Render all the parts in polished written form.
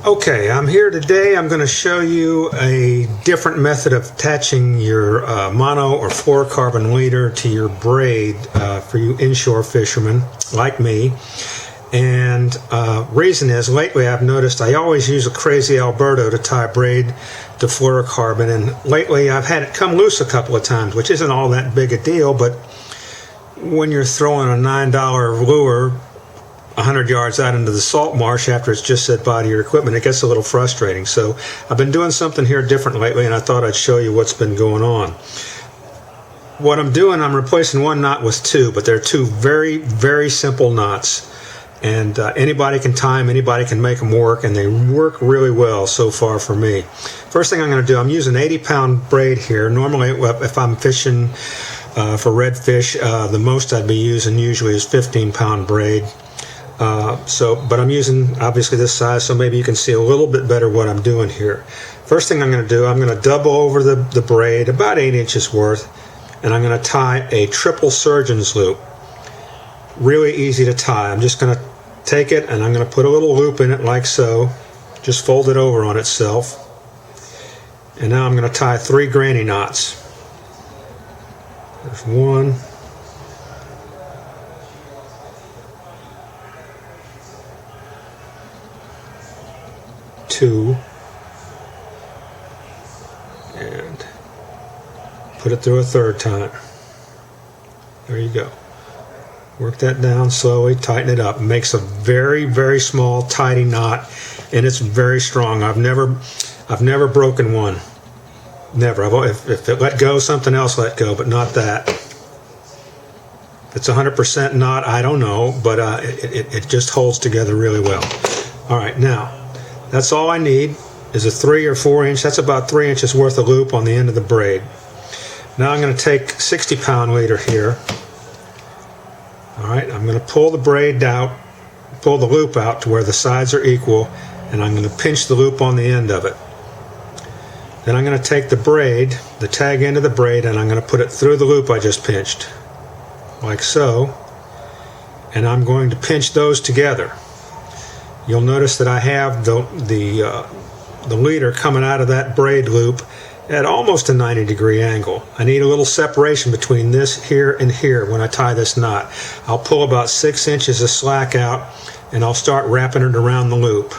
Okay, I'm here today. I'm going to show you a different method of attaching your mono or fluorocarbon leader to your braid for you inshore fishermen like me. And reason is, lately I've noticed I always use a crazy Alberto to tie braid to fluorocarbon, and lately I've had it come loose a couple of times, which isn't all that big a deal, but when you're throwing a $9 lure 100 yards out into the salt marsh after it's just set by to your equipment, it gets a little frustrating. So I've been doing something here different lately, and I thought I'd show you what's been going on. What I'm doing, I'm replacing one knot with two, but they're two very, very simple knots. And anybody can tie them, anybody can make them work, and they work really well so far for me. First thing I'm going to do, I'm using 80-pound braid here. Normally, if I'm fishing for redfish, the most I'd be using usually is 15-pound braid. But I'm using obviously this size, so maybe you can see a little bit better what I'm doing here. First thing I'm going to do, I'm going to double over the braid about 8 inches worth, and I'm going to tie a triple surgeon's loop. Really easy to tie. I'm just going to take it and I'm going to put a little loop in it like so. Just fold it over on itself. And now I'm going to tie 3 granny knots. There's 1, 2, and put it through a third time. There you go. Work that down slowly, tighten it up. It makes a very, very small, tidy knot, and it's very strong. I've never broken one. Never. If it let go, something else let go, but not that. If it's 100% knot, I don't know, but it just holds together really well. All right, now, that's all I need is a 3 or 4 inch. That's about 3 inches worth of loop on the end of the braid. Now I'm going to take 60-pound leader here. All right, I'm going to pull the braid out, pull the loop out to where the sides are equal, and I'm going to pinch the loop on the end of it. Then I'm going to take the braid, the tag end of the braid, and I'm going to put it through the loop I just pinched, like so, and I'm going to pinch those together. You'll notice that I have the leader coming out of that braid loop at almost a 90-degree angle. I need a little separation between this here and here when I tie this knot. I'll pull about 6 inches of slack out and I'll start wrapping it around the loop.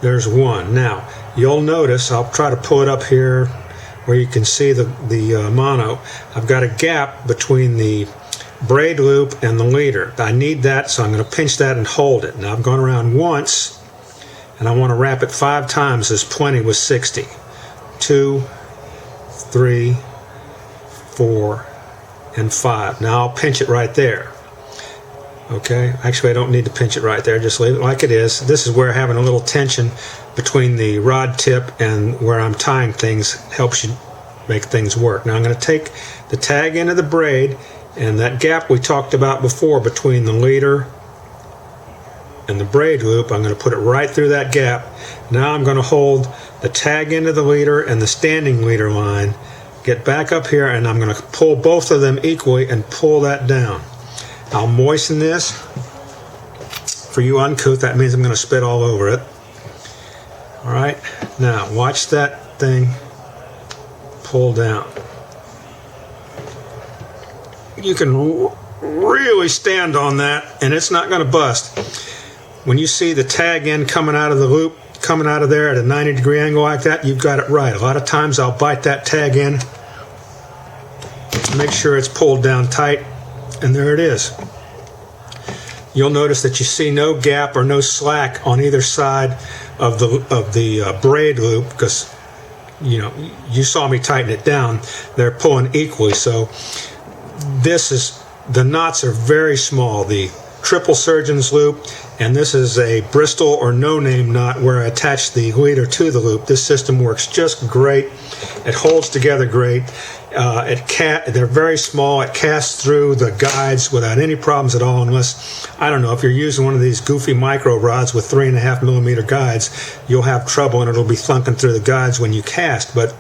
There's one. Now, you'll notice, I'll try to pull it up here where you can see the mono. I've got a gap between the braid loop and the leader. I need that, so I'm going to pinch that and hold it. Now I've gone around once, and I want to wrap it 5 times. There's plenty with 60. 2, 3, 4, and 5. Now I'll pinch it right there. Okay, actually I don't need to pinch it right there, just leave it like it is. This is where having a little tension between the rod tip and where I'm tying things helps you make things work. Now I'm going to take the tag end of the braid, and that gap we talked about before between the leader and the braid loop, I'm going to put it right through that gap. Now I'm going to hold the tag end of the leader and the standing leader line, get back up here, and I'm going to pull both of them equally and pull that down. I'll moisten this. For you uncouth, that means I'm going to spit all over it. All right, now watch that thing pull down. You can really stand on that and it's not going to bust. When you see the tag end coming out of the loop, coming out of there at a 90-degree angle like that, you've got it right. A lot of times I'll bite that tag end, make sure it's pulled down tight, and there it is. You'll notice that you see no gap or no slack on either side of the braid loop, because you saw me tighten it down. They're pulling equally, so the knots are very small. The triple surgeon's loop, and this is a Bristol or no-name knot where I attach the leader to the loop. This system works just great. It holds together great. They're very small. It casts through the guides without any problems at all, unless, I don't know, if you're using one of these goofy micro rods with 3.5 millimeter guides, you'll have trouble and it'll be thunking through the guides when you cast. But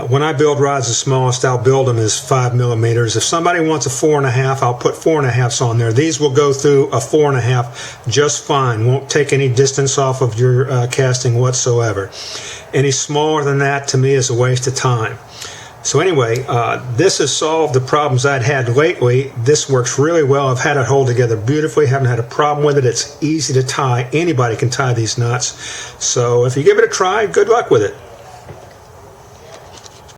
When I build rods, the smallest I'll build them is 5 millimeters. If somebody wants a 4.5, I'll put 4.5s on there. These will go through a 4.5 just fine. Won't take any distance off of your casting whatsoever. Any smaller than that, to me, is a waste of time. So anyway, this has solved the problems I'd had lately. This works really well. I've had it hold together beautifully. Haven't had a problem with it. It's easy to tie. Anybody can tie these knots. So if you give it a try, good luck with it.